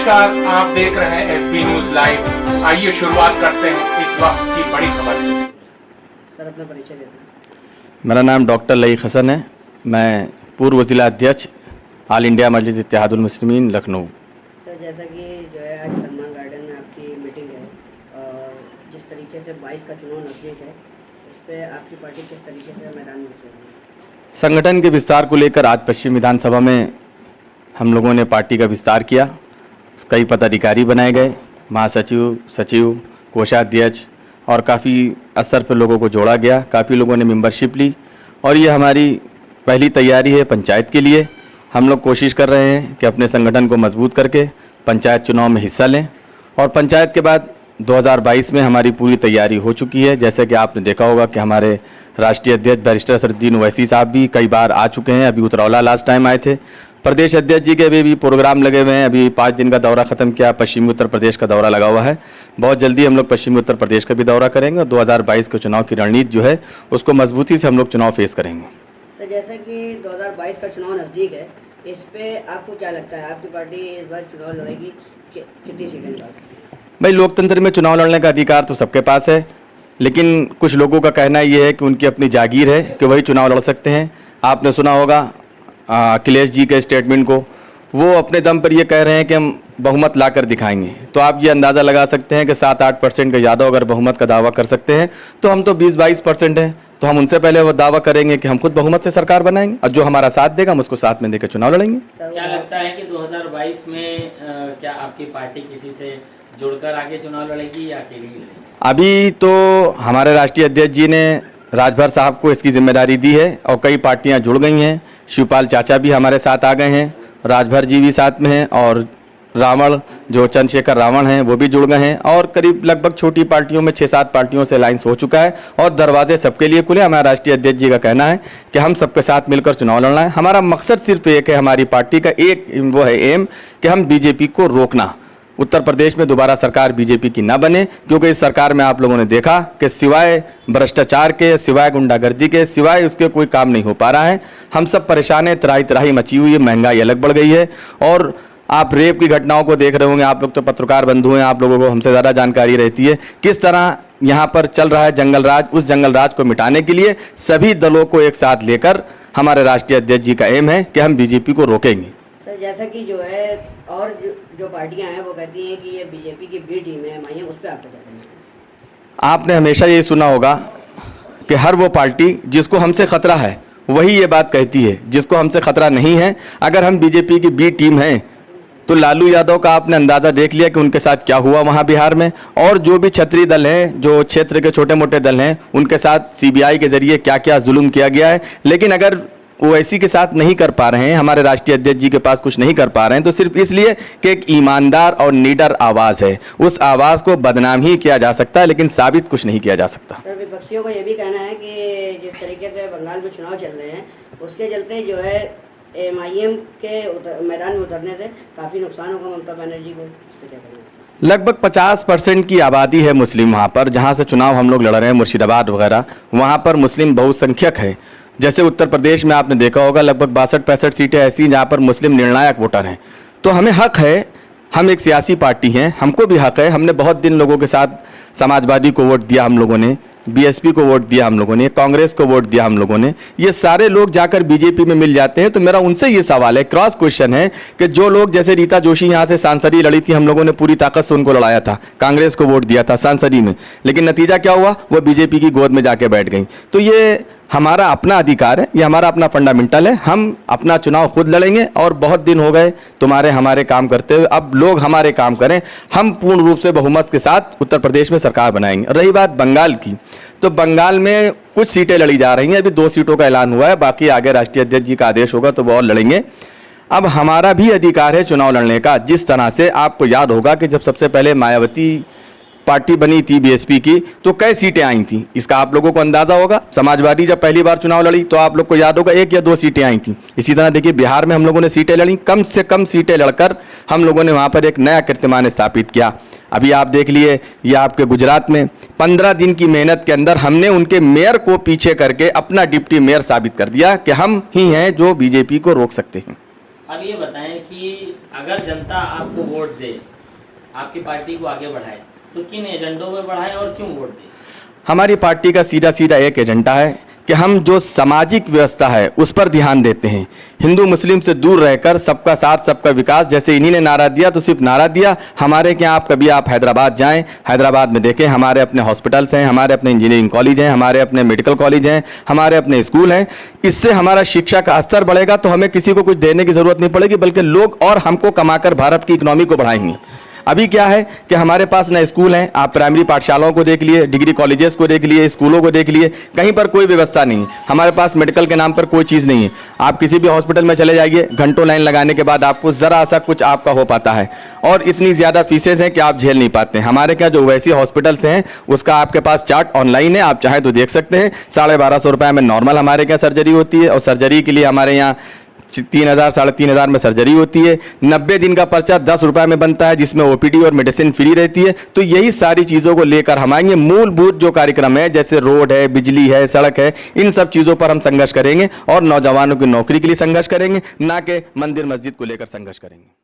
नमस्कार, आप देख रहे हैं एसबी न्यूज लाइव। आइए शुरुआत करते हैं इस वक्त की बड़ी खबर से। सर अपना परिचय देते हैं। मेरा नाम डॉक्टर लईक हसन है। मैं पूर्व जिला अध्यक्ष ऑल इंडिया मजलिस इत्तेहादुल मुस्लिमीन लखनऊ। सर जैसा कि जो है आज सलमान गार्डन में आपकी मीटिंग है और जिस तरीके से 22 का चुनाव नज़दीक है, इस पर आपकी पार्टी किस तरीके से मैदान में उतरेगी? संगठन के विस्तार को लेकर आज पश्चिम विधानसभा में हम लोगों ने पार्टी का विस्तार किया। कई पदाधिकारी बनाए गए, महासचिव, सचिव, कोषाध्यक्ष और काफ़ी स्तर पर लोगों को जोड़ा गया। काफ़ी लोगों ने मेंबरशिप ली और ये हमारी पहली तैयारी है पंचायत के लिए। हम लोग कोशिश कर रहे हैं कि अपने संगठन को मजबूत करके पंचायत चुनाव में हिस्सा लें और पंचायत के बाद 2022 में हमारी पूरी तैयारी हो चुकी है। जैसे कि आपने देखा होगा कि हमारे राष्ट्रीय अध्यक्ष बैरिस्टर असदुद्दीन ओवैसी साहब भी कई बार आ चुके हैं। अभी उतरौला लास्ट टाइम आए थे। प्रदेश अध्यक्ष जी के भी प्रोग्राम लगे हुए हैं। अभी 5 दिन का दौरा ख़त्म किया, पश्चिमी उत्तर प्रदेश का दौरा लगा हुआ है। बहुत जल्दी हम लोग पश्चिमी उत्तर प्रदेश का भी दौरा करेंगे और 2022 के चुनाव की रणनीति जो है उसको मजबूती से हम लोग चुनाव फेस करेंगे। सर जैसा कि 2022 का चुनाव नज़दीक है, इस पे आपको क्या लगता है आपकी पार्टी इस बार चुनाव लड़ेगी, कितनी सीटें निकाल सकती है? भाई, लोकतंत्र में चुनाव लड़ने का अधिकार तो सबके पास है, लेकिन कुछ लोगों का कहना ये है कि उनकी अपनी जागीर है कि वही चुनाव लड़ सकते हैं। आपने सुना होगा अखिलेश जी के स्टेटमेंट को, वो अपने दम पर ये कह रहे हैं कि हम बहुमत लाकर दिखाएंगे। तो आप ये अंदाज़ा लगा सकते हैं कि 7-8% का यादव अगर बहुमत का दावा कर सकते हैं तो हम तो 20-22% हैं। तो हम उनसे पहले वो दावा करेंगे कि हम खुद बहुमत से सरकार बनाएंगे और जो हमारा साथ देगा हम उसको साथ में देकर चुनाव लड़ेंगे। क्या लगता है कि 2022 में क्या आपकी पार्टी किसी से जुड़कर आगे चुनाव लड़ेगी या अकेली लड़ेगी? अभी तो हमारे राष्ट्रीय अध्यक्ष जी ने राजभर साहब को इसकी जिम्मेदारी दी है और कई पार्टियां जुड़ गई हैं। शिवपाल चाचा भी हमारे साथ आ गए हैं, राजभर जी भी साथ में हैं और रावण जो चंद्रशेखर रावण हैं वो भी जुड़ गए हैं और करीब लगभग छोटी पार्टियों में 6-7 पार्टियों से अलायंस हो चुका है और दरवाजे सबके लिए खुले। हमारा राष्ट्रीय अध्यक्ष जी का कहना है कि हम सबके साथ मिलकर चुनाव लड़ना है। हमारा मकसद सिर्फ एक है, हमारी पार्टी का एक वो है एम कि हम बीजेपी को रोकना। उत्तर प्रदेश में दोबारा सरकार बीजेपी की ना बने, क्योंकि इस सरकार में आप लोगों ने देखा कि सिवाय भ्रष्टाचार के, सिवाय गुंडागर्दी के, सिवाय उसके कोई काम नहीं हो पा रहा है। हम सब परेशान हैं, त्राही त्राही मची हुई है, महंगाई अलग बढ़ गई है और आप रेप की घटनाओं को देख रहे होंगे। आप लोग तो पत्रकार बंधु हैं, आप लोगों को हमसे ज़्यादा जानकारी रहती है किस तरह यहाँ पर चल रहा है जंगल राज। उस जंगल राज को मिटाने के लिए सभी दलों को एक साथ लेकर हमारे राष्ट्रीय अध्यक्ष जी का एम है कि हम बीजेपी को रोकेंगे। सर जैसा कि जो है और जो पार्टियां हैं वो कहती हैं कि ये बीजेपी की बी टीम है, MIM, उस पर आपको क्या कहना है? आपने हमेशा ये सुना होगा कि हर वो पार्टी जिसको हमसे खतरा है वही ये बात कहती है, जिसको हमसे खतरा नहीं है। अगर हम बीजेपी की बी टीम हैं तो लालू यादव का आपने अंदाज़ा देख लिया कि उनके साथ क्या हुआ वहाँ बिहार में, और जो भी क्षत्रिय दल हैं, जो क्षेत्र के छोटे मोटे दल हैं, उनके साथ CBI के जरिए क्या क्या जुल्म किया गया है। लेकिन अगर ओवैसी के साथ नहीं कर पा रहे हैं, हमारे राष्ट्रीय अध्यक्ष जी के पास कुछ नहीं कर पा रहे हैं, तो सिर्फ इसलिए कि एक ईमानदार और निडर आवाज़ है। उस आवाज़ को बदनाम ही किया जा सकता है, लेकिन साबित कुछ नहीं किया जा सकता। सर विपक्षियों का ये भी कहना है कि जिस तरीके से बंगाल में चुनाव चल रहे हैं उसके चलते जो है MIM के मैदान में उतरने से काफ़ी नुकसान होगा ममता बनर्जी को, इस पर क्या कहना है? लगभग 50% की आबादी है मुस्लिम वहाँ पर, जहाँ से चुनाव हम लोग लड़ रहे हैं, मुर्शिदाबाद वगैरह, वहाँ पर मुस्लिम बहुसंख्यक है। जैसे उत्तर प्रदेश में आपने देखा होगा लगभग 62-65 सीटें ऐसी हैं जहाँ पर मुस्लिम निर्णायक वोटर हैं। तो हमें हक है, हम एक सियासी पार्टी हैं, हमको भी हक है। हमने बहुत दिन लोगों के साथ समाजवादी को वोट दिया, हम लोगों ने BSP को वोट दिया, हम लोगों ने कांग्रेस को वोट दिया, हम लोगों ने। ये सारे लोग जाकर बीजेपी में मिल जाते हैं। तो मेरा उनसे ये सवाल है, क्रॉस क्वेश्चन है कि जो लोग, जैसे रीता जोशी यहाँ से सांसदी लड़ी थी, हम लोगों ने पूरी ताकत से उनको लड़ाया था, कांग्रेस को वोट दिया था सांसदी में, लेकिन नतीजा क्या हुआ? वो बीजेपी की गोद में जाके बैठ गई। तो ये हमारा अपना अधिकार है, ये हमारा अपना फंडामेंटल है। हम अपना चुनाव खुद लड़ेंगे और बहुत दिन हो गए तुम्हारे हमारे काम करते हुए, अब लोग हमारे काम करें। हम पूर्ण रूप से बहुमत के साथ उत्तर प्रदेश में सरकार बनाएंगे। रही बात बंगाल की, तो बंगाल में कुछ सीटें लड़ी जा रही हैं। अभी 2 सीटों का ऐलान हुआ है, बाकी आगे राष्ट्रीय अध्यक्ष जी का आदेश होगा तो वो और लड़ेंगे। अब हमारा भी अधिकार है चुनाव लड़ने का। जिस तरह से आपको याद होगा कि जब सबसे पहले मायावती पार्टी बनी थी BSP की, तो कई सीटें आई थी, इसका आप लोगों को अंदाज़ा होगा। समाजवादी जब पहली बार चुनाव लड़ी तो आप लोग को याद होगा 1 या 2 सीटें आई थी। इसी तरह देखिए बिहार में हम लोगों ने सीटें लड़ी, कम से कम सीटें लड़कर हम लोगों ने वहाँ पर एक नया कीर्तिमान स्थापित किया। अभी आप देख लिए, ये आपके गुजरात में 15 दिन की मेहनत के अंदर हमने उनके मेयर को पीछे करके अपना डिप्टी मेयर साबित कर दिया कि हम ही हैं जो बीजेपी को रोक सकते हैं। अब ये बताएं कि अगर जनता आपको वोट दे, आपकी पार्टी को आगे बढ़ाए, तो किन एजेंडों में बढ़ाए और क्यों वोट दे? हमारी पार्टी का सीधा सीधा एक एजेंडा है कि हम जो सामाजिक व्यवस्था है उस पर ध्यान देते हैं। हिंदू मुस्लिम से दूर रहकर सबका साथ सबका विकास, जैसे इन्हीं ने नारा दिया तो सिर्फ नारा दिया। हमारे क्या आप हैदराबाद जाएं, हैदराबाद में देखें, हमारे अपने हॉस्पिटल्स हैं, हमारे अपने इंजीनियरिंग कॉलेज हैं, हमारे अपने मेडिकल कॉलेज हैं, हमारे अपने स्कूल हैं। इससे हमारा शिक्षा का स्तर बढ़ेगा तो हमें किसी को कुछ देने की ज़रूरत नहीं पड़ेगी, बल्कि लोग और हमको कमाकर भारत की इकोनॉमी को बढ़ाएंगे। अभी क्या है कि हमारे पास ना स्कूल हैं, आप प्राइमरी पाठशालाओं को देख लिए, डिग्री कॉलेजेस को देख लिए, स्कूलों को देख लिए, कहीं पर कोई व्यवस्था नहीं है। हमारे पास मेडिकल के नाम पर कोई चीज़ नहीं है। आप किसी भी हॉस्पिटल में चले जाइए, घंटों लाइन लगाने के बाद आपको ज़रा सा कुछ आपका हो पाता है, और इतनी ज़्यादा फीसेज हैं कि आप झेल नहीं पाते। हमारे क्या जो वैसी हॉस्पिटल्स हैं उसका आपके पास चार्ट ऑनलाइन है, आप चाहे तो देख सकते हैं। 1250 रुपये में नॉर्मल हमारे क्या सर्जरी होती है, और सर्जरी के लिए हमारे यहाँ 3,000 साढ़े 3,000 में सर्जरी होती है। 90 दिन का पर्चा 10 रुपये में बनता है, जिसमें ओपीडी और मेडिसिन फ्री रहती है। तो यही सारी चीज़ों को लेकर हम आएंगे। मूलभूत जो कार्यक्रम है, जैसे रोड है, बिजली है, सड़क है, इन सब चीज़ों पर हम संघर्ष करेंगे और नौजवानों की नौकरी के लिए संघर्ष करेंगे, ना कि मंदिर मस्जिद को लेकर संघर्ष करेंगे।